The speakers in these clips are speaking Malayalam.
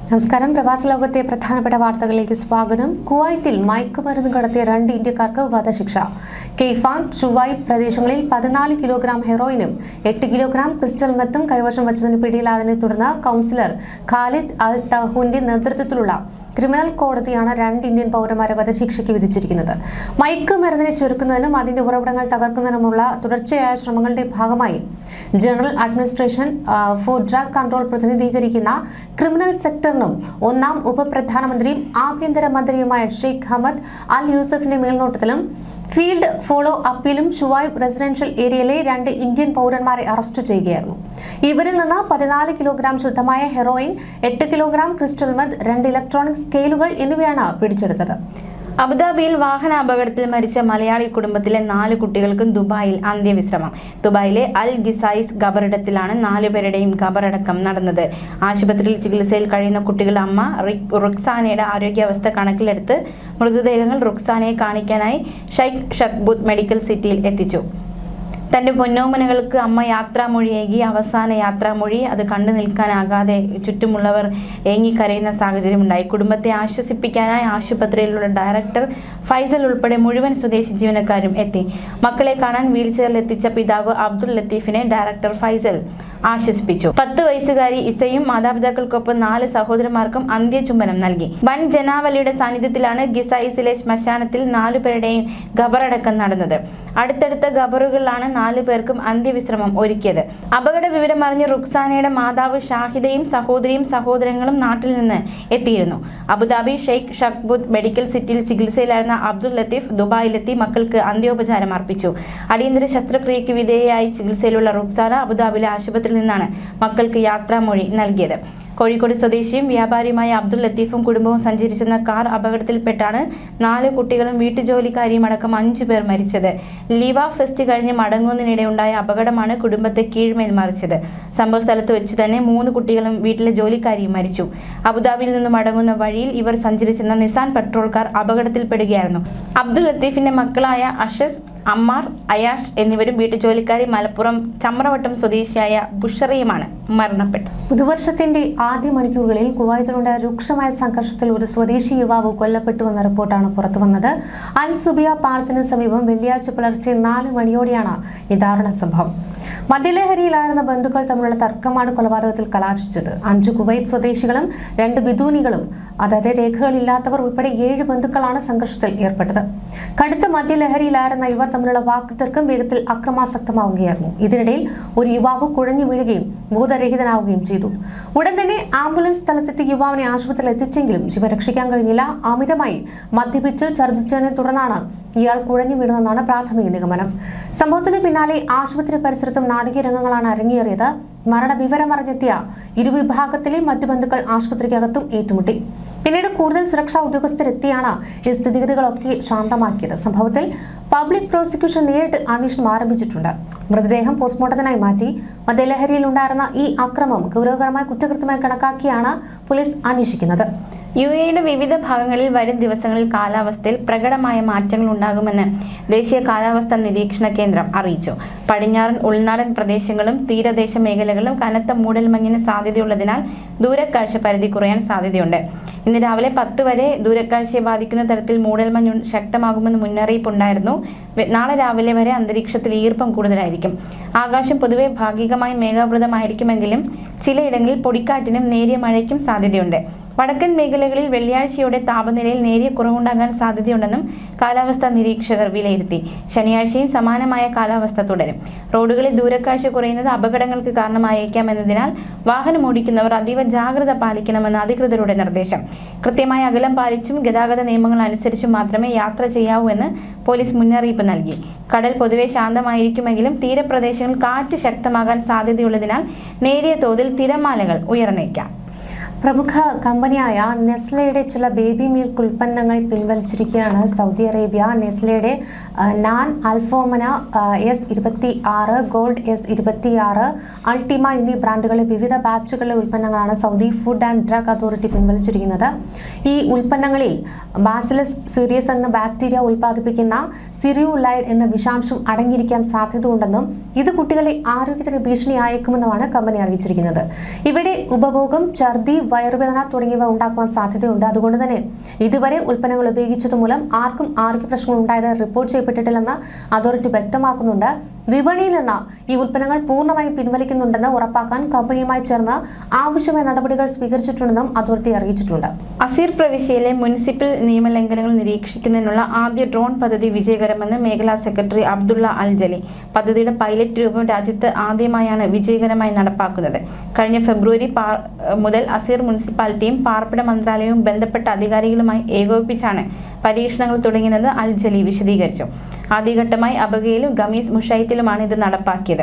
നമസ്കാരം. പ്രവാസ ലോകത്തെ പ്രധാനപ്പെട്ട വാർത്തകളിലേക്ക് സ്വാഗതം. കുവൈത്തിൽ മയക്കുമരുന്ന് കടത്തിയ 2 ഇന്ത്യക്കാർക്ക് വധശിക്ഷ. കെയ്ഫാൻ, ഷുവൈബ് പ്രദേശങ്ങളിൽ 14 കിലോഗ്രാം ഹെറോയിനും 8 കിലോഗ്രാം ക്രിസ്റ്റൽ മെത്തും കൈവശം വച്ചതിന് പിടിയിലായതിനെ തുടർന്ന് കൗൺസിലർ ഖാലിദ് അൽ തഹൂന്റെ നേതൃത്വത്തിലുള്ള ക്രിമിനൽ കോടതിയാണ് 2 ഇന്ത്യൻ പൗരന്മാരെ വധശിക്ഷയ്ക്ക് വിധിച്ചിരിക്കുന്നത്. മയക്കുമരുന്നിനെ ചെറുക്കുന്നതിനും അതിന്റെ ഉറവിടങ്ങൾ തകർക്കുന്നതിനുമുള്ള തുടർച്ചയായ ശ്രമങ്ങളുടെ ഭാഗമായി general administration for drug control പ്രതിനിധീകരിക്കുന്ന criminal സെക്ടറിനും 1ാം ഉപപ്രധാനമന്ത്രിയും ആഭ്യന്തരമന്ത്രിയുമായ Sheikh Hamad Al യൂസഫിന്റെ മേൽനോട്ടത്തിലും field follow അപ്പിലും Shuaib residential ഏരിയയിലെ 2 ഇന്ത്യൻ പൗരന്മാരെ അറസ്റ്റ് ചെയ്യുകയായിരുന്നു. ഇവരിൽ നിന്ന് 14 കിലോഗ്രാം ശുദ്ധമായ heroin, 8 kilogram crystal meth, 2 electronic സ്കെയിലുകൾ എന്നിവയാണ് പിടിച്ചെടുത്തത്. അബുദാബിയിൽ വാഹന അപകടത്തിൽ മരിച്ച മലയാളി കുടുംബത്തിലെ 4 കുട്ടികൾക്കും ദുബായിൽ അന്ത്യവിശ്രമം. ദുബായിലെ അൽ ഗിസായിസ് ഖബറിടത്തിലാണ് 4 പേരുടെയും ഖബറടക്കം നടന്നത്. ആശുപത്രിയിൽ ചികിത്സയിൽ കഴിയുന്ന കുട്ടികളുടെ അമ്മ റുക്സാനയുടെ ആരോഗ്യാവസ്ഥ കണക്കിലെടുത്ത് മൃതദേഹങ്ങൾ റുക്സാനയെ കാണിക്കാനായി ഷെയ്ഖ് ഷഖ്ബൂത്ത് മെഡിക്കൽ സിറ്റിയിൽ എത്തിച്ചു. തന്റെ പൊന്നോമനകൾക്ക് അമ്മ യാത്രാമൊഴിയേകി. അവസാന യാത്രാമൊഴി അത് കണ്ടു നിൽക്കാനാകാതെ ചുറ്റുമുള്ളവർ ഏങ്ങിക്കരയുന്ന സാഹചര്യമുണ്ടായി. കുടുംബത്തെ ആശ്വസിപ്പിക്കാനായി ആശുപത്രിയിലുള്ള ഡയറക്ടർ ഫൈസൽ ഉൾപ്പെടെ മുഴുവൻ സ്വദേശി ജീവനക്കാരും എത്തി. മക്കളെ കാണാൻ വീൽചെയറിൽ എത്തിച്ച പിതാവ് അബ്ദുൽ ലത്തീഫിനെ ഡയറക്ടർ ഫൈസൽ ആശ്വസിപ്പിച്ചു. 10 വയസ്സുകാരി ഇസയും മാതാപിതാക്കൾക്കൊപ്പം 4 സഹോദരന്മാർക്കും അന്ത്യചുംബനം നൽകി. വൻ ജനാവലിയുടെ സാന്നിധ്യത്തിലാണ് ഗിസായിസിലെ ശ്മശാനത്തിൽ 4 പേരുടെയും ഖബറടക്കം നടന്നത്. അടുത്തടുത്ത ഖബറുകളിലാണ് 4 പേർക്കും അന്ത്യവിശ്രമം ഒരുക്കിയത്. അപകട വിവരം അറിഞ്ഞ് റുക്സാനയുടെ മാതാവ് ഷാഹിദയും സഹോദരിയും സഹോദരങ്ങളും നാട്ടിൽ നിന്ന് എത്തിയിരുന്നു. അബുദാബി ഷെയ്ഖ് ഷഖ്ബൂത്ത് മെഡിക്കൽ സിറ്റിയിൽ ചികിത്സയിലായിരുന്ന അബ്ദുൽ ലത്തീഫ് ദുബായിലെത്തി മക്കൾക്ക് അന്ത്യോപചാരം അർപ്പിച്ചു. അടിയന്തര ശസ്ത്രക്രിയയ്ക്ക് വിധേയയായി ചികിത്സയിലുള്ള റുക്സാന അബുദാബിയിലെ ആശുപത്രിയിൽ നിന്നാണ് മക്കൾക്ക് യാത്രാമൊഴി നൽകിയത്. കോഴിക്കോട് സ്വദേശിയും വ്യാപാരിയുമായ അബ്ദുൽ ലത്തീഫും കുടുംബവും സഞ്ചരിച്ചിരുന്ന കാർ അപകടത്തിൽപ്പെട്ടാണ് 4 കുട്ടികളും വീട്ടുജോലിക്കാരിയും അടക്കം 5 പേർ മരിച്ചത്. ലീവ ഫെസ്റ്റ് കഴിഞ്ഞ് മടങ്ങുന്നതിനിടെ ഉണ്ടായ അപകടമാണ് കുടുംബത്തെ കീഴ്മേൽ മറിച്ചത്. സംഭവ സ്ഥലത്ത് വെച്ച് തന്നെ 3 കുട്ടികളും വീട്ടിലെ ജോലിക്കാരിയും മരിച്ചു. അബുദാബിയിൽ നിന്നും മടങ്ങുന്ന വഴിയിൽ ഇവർ സഞ്ചരിച്ചിരുന്ന നിസാൻ പെട്രോൾ കാർ അപകടത്തിൽപ്പെടുകയായിരുന്നു. അബ്ദുൽ ലത്തീഫിന്റെ മക്കളായ അഷസ്, അമ്മാർ, അയാഷ് എന്നിവരും വീട്ടുജോലിക്കാരി മലപ്പുറം ചമ്രവട്ടം സ്വദേശിയായ ബുഷറയുമാണ് മരണപ്പെട്ടത്. പുതുവർഷത്തിന്റെ ആദ്യ മണിക്കൂറുകളിൽ കുവൈത്തിലുണ്ടായ രൂക്ഷമായ സംഘർഷത്തിൽ ഒരു സ്വദേശി യുവാവ് കൊല്ലപ്പെട്ടുവെന്ന റിപ്പോർട്ടാണ് പുറത്തുവന്നത്. അൽ സുബിയ പാലത്തിന് സമീപം വെള്ളിയാഴ്ച പുലർച്ചെ 4 മണിയോടെയാണ് ഈ ദാരുണ സംഭവം. മദ്യലഹരിയിലായിരുന്ന ബന്ധുക്കൾ തമ്മിലുള്ള തർക്കമാണ് കൊലപാതകത്തിൽ കലാശിച്ചത്. 5 കുവൈറ്റ് സ്വദേശികളും 2 ബിദൂനികളും, അതായത് രേഖകളില്ലാത്തവർ ഉൾപ്പെടെ 7 ബന്ധുക്കളാണ് സംഘർഷത്തിൽ ഏർപ്പെട്ടത്. കടുത്ത മദ്യലഹരിയിലായിരുന്ന ഇവർ തമ്മിലുള്ള വാക്കുതർക്കം വേഗത്തിൽ അക്രമാസക്തമാവുകയായിരുന്നു. ഇതിനിടയിൽ ഒരു യുവാവ് കുഴഞ്ഞു വീഴുകയും ബോധരഹിതനാവുകയും ചെയ്തു. ഉടൻ തന്നെ ആംബുലൻസ് സ്ഥലത്തെത്തി യുവാവിനെ ആശുപത്രിയിൽ എത്തിച്ചെങ്കിലും ജീവൻ രക്ഷിക്കാൻ കഴിഞ്ഞില്ല. അമിതമായി മദ്യപിച്ച് ഛർദ്ദിച്ചതിനെ തുടർന്നാണ് ഇയാൾ കുഴഞ്ഞു വീണതെന്നാണ് പ്രാഥമിക നിഗമനം. സംഭവത്തിന് പിന്നാലെ ആശുപത്രി പരിസരത്തും നാടകീയ രംഗങ്ങളാണ് അരങ്ങേറിയത്. മരണവിവരമറിഞ്ഞെത്തിയ ഇരുവിഭാഗത്തിലെ മറ്റു ബന്ധുക്കൾ ആശുപത്രിക്കകത്തും ഏറ്റുമുട്ടി. പിന്നീട് കൂടുതൽ സുരക്ഷാ ഉദ്യോഗസ്ഥരെത്തിയാണ് ഈ സ്ഥിതിഗതികളൊക്കെ ശാന്തമാക്കിയത്. സംഭവത്തിൽ പബ്ലിക് പ്രോസിക്യൂഷൻ നേരിട്ട് അന്വേഷണം ആരംഭിച്ചിട്ടുണ്ട്. മൃതദേഹം പോസ്റ്റ്മോർട്ടത്തിനായി മാറ്റി. മദ്യലഹരിയിൽ ഉണ്ടായിരുന്ന ഈ അക്രമം ഗൗരവകരമായ കുറ്റകൃത്യമായി കണക്കാക്കിയാണ് പോലീസ് അന്വേഷിക്കുന്നത്. UAEയുടെ വിവിധ ഭാഗങ്ങളിൽ വരും ദിവസങ്ങളിൽ കാലാവസ്ഥയിൽ പ്രകടമായ മാറ്റങ്ങൾ ഉണ്ടാകുമെന്ന് ദേശീയ കാലാവസ്ഥാ നിരീക്ഷണ കേന്ദ്രം അറിയിച്ചു. പടിഞ്ഞാറൻ ഉൾനാടൻ പ്രദേശങ്ങളും തീരദേശ മേഖലകളിലും കനത്ത മൂടൽമഞ്ഞിന് സാധ്യതയുള്ളതിനാൽ ദൂരക്കാഴ്ച പരിധി കുറയാൻ സാധ്യതയുണ്ട്. ഇന്ന് രാവിലെ 10 വരെ ദൂരക്കാഴ്ചയെ ബാധിക്കുന്ന തരത്തിൽ മൂടൽമഞ്ഞ് ശക്തമാകുമെന്ന് മുന്നറിയിപ്പുണ്ടായിരുന്നു. നാളെ രാവിലെ വരെ അന്തരീക്ഷത്തിൽ ഈർപ്പം കൂടുതലായിരിക്കും. ആകാശം പൊതുവെ ഭാഗികമായി മേഘാവൃതമായിരിക്കുമെങ്കിലും ചിലയിടങ്ങളിൽ പൊടിക്കാറ്റിനും നേരിയ മഴയ്ക്കും സാധ്യതയുണ്ട്. വടക്കൻ മേഖലകളിൽ വെള്ളിയാഴ്ചയോടെ താപനിലയിൽ നേരിയ കുറവുണ്ടാകാൻ സാധ്യതയുണ്ടെന്നും കാലാവസ്ഥാ നിരീക്ഷകർ വിലയിരുത്തി. ശനിയാഴ്ചയും സമാനമായ കാലാവസ്ഥ തുടരും. റോഡുകളിൽ ദൂരക്കാഴ്ച കുറയുന്നത് അപകടങ്ങൾക്ക് കാരണമായേക്കാം എന്നതിനാൽ വാഹനം ഓടിക്കുന്നവർ അതീവ ജാഗ്രത പാലിക്കണമെന്ന് അധികൃതരുടെ നിർദ്ദേശം. കൃത്യമായ അകലം പാലിച്ചും ഗതാഗത നിയമങ്ങൾ അനുസരിച്ചും മാത്രമേ യാത്ര ചെയ്യാവൂ എന്ന് പോലീസ് മുന്നറിയിപ്പ് നൽകി. കടൽ പൊതുവെ ശാന്തമായിരിക്കുമെങ്കിലും തീരപ്രദേശങ്ങളിൽ കാറ്റ് ശക്തമാകാൻ സാധ്യതയുള്ളതിനാൽ നേരിയ തോതിൽ തിരമാലകൾ ഉയർന്നേക്കാം. പ്രമുഖ കമ്പനിയായ നെസ്ലയുടെ ചില ബേബി മിൽക്ക് ഉൽപ്പന്നങ്ങൾ പിൻവലിച്ചിരിക്കുകയാണ് സൗദി അറേബ്യ. നെസ്ലയുടെ നാൻ, അൽഫോമന, S26, ഗോൾഡ് S26, അൾട്ടിമ എന്നീ ബ്രാൻഡുകളിലെ വിവിധ ബാച്ചുകളിലെ ഉൽപ്പന്നങ്ങളാണ് Saudi food and drug authority പിൻവലിച്ചിരിക്കുന്നത്. ഈ ഉൽപ്പന്നങ്ങളിൽ ബാസിലസ് സീരിയസ് എന്ന ബാക്ടീരിയ ഉൽപ്പാദിപ്പിക്കുന്ന സിറിയുലൈഡ് എന്ന വിഷാംശം അടങ്ങിയിരിക്കാൻ സാധ്യതയുണ്ടെന്നും ഇത് കുട്ടികളെ ആരോഗ്യത്തിന് ഭീഷണിയായേക്കുമെന്നുമാണ് കമ്പനി അറിയിച്ചിരിക്കുന്നത്. ഇവിടെ ഉപഭോഗം, ഛർദി, വയറുവേദന തുടങ്ങിയവ ഉണ്ടാക്കുവാൻ സാധ്യതയുണ്ട്. അതുകൊണ്ട് തന്നെ ഇതുവരെ ഉൽപ്പന്നങ്ങൾ ഉപയോഗിച്ചതുമൂലം ആർക്കും ആരോഗ്യ പ്രശ്നങ്ങൾ ഉണ്ടായതായി റിപ്പോർട്ട് ചെയ്യപ്പെട്ടിട്ടില്ലെന്ന് അതോറിറ്റി വ്യക്തമാക്കുന്നുണ്ട്. വിപണിയിൽ നിന്ന് ഈ ഉൽപ്പന്നങ്ങൾ പൂർണ്ണമായും പിൻവലിക്കുന്നുണ്ടെന്ന് ഉറപ്പാക്കാൻ കമ്പനിയുമായി ചേർന്ന് ആവശ്യമായ നടപടികൾ സ്വീകരിച്ചിട്ടുണ്ടെന്നും അതോറിറ്റി അറിയിച്ചിട്ടുണ്ട്. അസീർ പ്രവിശ്യയിലെ മുനിസിപ്പൽ നിയമലംഘനങ്ങൾ നിരീക്ഷിക്കുന്നതിനുള്ള ആദ്യ ഡ്രോൺ പദ്ധതി വിജയകരമെന്ന് മേഖലാ സെക്രട്ടറി അബ്ദുള്ള അൽ ജലി. പദ്ധതിയുടെ പൈലറ്റ് രൂപം രാജ്യത്ത് ആദ്യമായാണ് വിജയകരമായി നടപ്പാക്കുന്നത്. കഴിഞ്ഞ ഫെബ്രുവരി മുതൽ അസീർ മുനിസിപ്പാലിറ്റിയും പാർപ്പിട മന്ത്രാലയവും ബന്ധപ്പെട്ട അധികാരികളുമായി ഏകോപിപ്പിച്ചാണ് പരീക്ഷണങ്ങൾ തുടങ്ങിയതെന്ന് അൽ ജലി വിശദീകരിച്ചു. ആദ്യഘട്ടമായി അബഗയിലും ഗമീസ് മുഷൈത്തിലുമാണ് ഇത് നടപ്പാക്കിയത്.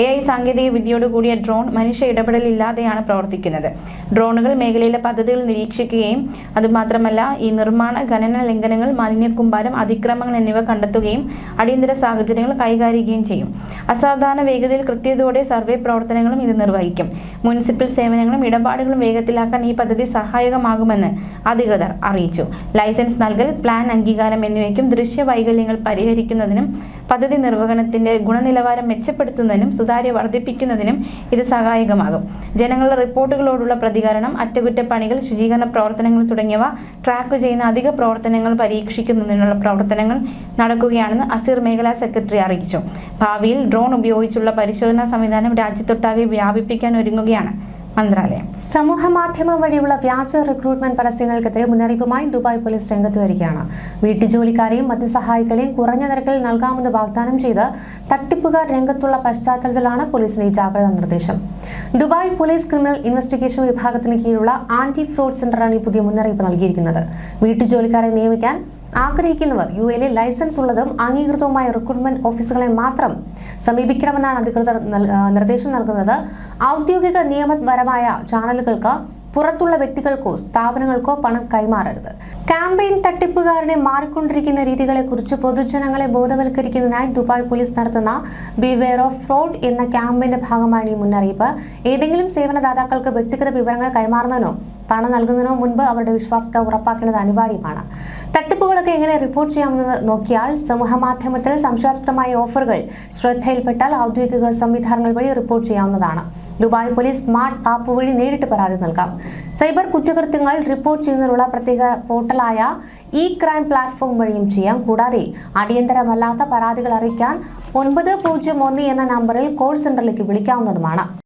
AI സാങ്കേതിക വിദ്യയോടുകൂടിയ ഡ്രോൺ മനുഷ്യ ഇടപെടലില്ലാതെയാണ് പ്രവർത്തിക്കുന്നത്. ഡ്രോണുകൾ മേഖലയിലെ പദ്ധതികൾ നിരീക്ഷിക്കുകയും അതുമാത്രമല്ല ഈ നിർമ്മാണ ഖനന ലംഘനങ്ങൾ, മാലിന്യക്കൂമ്പാരം, അതിക്രമങ്ങൾ എന്നിവ കണ്ടെത്തുകയും അടിയന്തര സാഹചര്യങ്ങൾ കൈകാര്യം ചെയ്യും. അസാധാരണ വേഗതയിൽ കൃത്യതയോടെ സർവേ പ്രവർത്തനങ്ങളും ഇത് നിർവഹിക്കും. മുനിസിപ്പൽ സേവനങ്ങളും ഇടപാടുകളും വേഗത്തിലാക്കാൻ ഈ പദ്ധതി സഹായകമാകുമെന്ന് അധികൃതർ അറിയിച്ചു. ലൈസൻസ് നൽകൽ, പ്ലാൻ അംഗീകാരം എന്നിവയ്ക്കും ദൃശ്യ വൈകല്യങ്ങൾ പരിഹരിക്കുന്നതിനും പദ്ധതി നിർവഹണത്തിന്റെ ഗുണനിലവാരം മെച്ചപ്പെടുത്തുന്നതിനും സുതാര്യ വർദ്ധിപ്പിക്കുന്നതിനും ഇത് സഹായകമാകും. ജനങ്ങളുടെ റിപ്പോർട്ടുകളോടുള്ള പ്രതികരണം, അറ്റകുറ്റപ്പണികൾ, ശുചീകരണ പ്രവർത്തനങ്ങൾ തുടങ്ങിയവ ട്രാക്ക് ചെയ്യുന്ന അധിക പ്രവർത്തനങ്ങൾ പരീക്ഷിക്കുന്നതിനുള്ള പ്രവർത്തനങ്ങൾ നടക്കുകയാണെന്ന് അസീർ മേഖലാ സെക്രട്ടറി അറിയിച്ചു. ഭാവിയിൽ ഡ്രോൺ ഉപയോഗിച്ചുള്ള പരിശോധനാ സംവിധാനം രാജ്യത്തൊട്ടാകെ വ്യാപിപ്പിക്കാൻ ഒരുങ്ങുകയാണ് മന്ത്രാലയം. സമൂഹ മാധ്യമം വഴിയുള്ള വ്യാജ റിക്രൂട്ട്മെന്റ് പരസ്യങ്ങൾക്കെതിരെ മുന്നറിയിപ്പുമായി ദുബായ് പോലീസ് രംഗത്ത് വരികയാണ്. വീട്ടുജോലിക്കാരെയും മറ്റു സഹായികളെയും കുറഞ്ഞ നിരക്കിൽ നൽകാമെന്ന് വാഗ്ദാനം ചെയ്ത് തട്ടിപ്പുകാർ രംഗത്തുള്ള പശ്ചാത്തലത്തിലാണ് പോലീസിന്റെ ഈ ജാഗ്രതാ നിർദ്ദേശം. ദുബായ് പോലീസ് ക്രിമിനൽ ഇൻവെസ്റ്റിഗേഷൻ വിഭാഗത്തിന് കീഴിലുള്ള ആന്റി ഫ്രോഡ് സെന്ററാണ് ഈ പുതിയ മുന്നറിയിപ്പ് നൽകിയിരിക്കുന്നത്. വീട്ടുജോലിക്കാരെ നിയമിക്കാൻ ആഗ്രഹിക്കുന്നവർ UAE ലൈസൻസ് ഉള്ളതും അംഗീകൃതവുമായ റിക്രൂട്ട്മെന്റ് ഓഫീസുകളെ മാത്രം സമീപിക്കണമെന്നാണ് അധികൃതർ നിർദ്ദേശം നൽകുന്നത്. ഔദ്യോഗിക നിയമപരമായ ചാനലുകൾക്ക് പുറത്തുള്ള വ്യക്തികൾക്കോ സ്ഥാപനങ്ങൾക്കോ പണം കൈമാറരുത്. ക്യാമ്പയിൻ തട്ടിപ്പുകാരുടെ മാറിക്കൊണ്ടിരിക്കുന്ന രീതികളെക്കുറിച്ച് പൊതുജനങ്ങളെ ബോധവൽക്കരിക്കുന്നതിനായി ദുബായ് പോലീസ് നടത്തുന്ന ബിവെയർ ഓഫ് ഫ്രോഡ് എന്ന ക്യാമ്പയിന്റെ ഭാഗമാണ് ഈ മുന്നറിയിപ്പ്. ഏതെങ്കിലും സേവനദാതാക്കൾക്ക് വ്യക്തിഗത വിവരങ്ങൾ കൈമാറുന്നതിനോ പണം നൽകുന്നതിനോ മുൻപ് അവരുടെ വിശ്വാസ്യത ഉറപ്പാക്കേണ്ടത് അനിവാര്യമാണ്. തട്ടിപ്പുകളൊക്കെ എങ്ങനെ റിപ്പോർട്ട് ചെയ്യാമെന്ന് നോക്കിയാൽ സമൂഹമാധ്യമത്തിൽ സംശയാസ്പദമായ ഓഫറുകൾ ശ്രദ്ധയിൽപ്പെട്ടാൽ ഔദ്യോഗിക സംവിധാനങ്ങൾ വഴി റിപ്പോർട്ട് ചെയ്യാവുന്നതാണ്. ദുബായ് പോലീസ് സ്മാർട്ട് ആപ്പ് വഴി നേരിട്ട് പരാതി നൽകാം. സൈബർ കുറ്റകൃത്യങ്ങൾ റിപ്പോർട്ട് ചെയ്യുന്നതിനുള്ള പ്രത്യേക പോർട്ടലായ ഇ-ക്രൈം പ്ലാറ്റ്ഫോം വഴിയും ചെയ്യാം. കൂടാതെ അടിയന്തരമല്ലാത്ത പരാതികൾ അറിയിക്കാൻ 901 എന്ന നമ്പറിൽ കോൾ സെന്ററിലേക്ക് വിളിക്കാവുന്നതുമാണ്.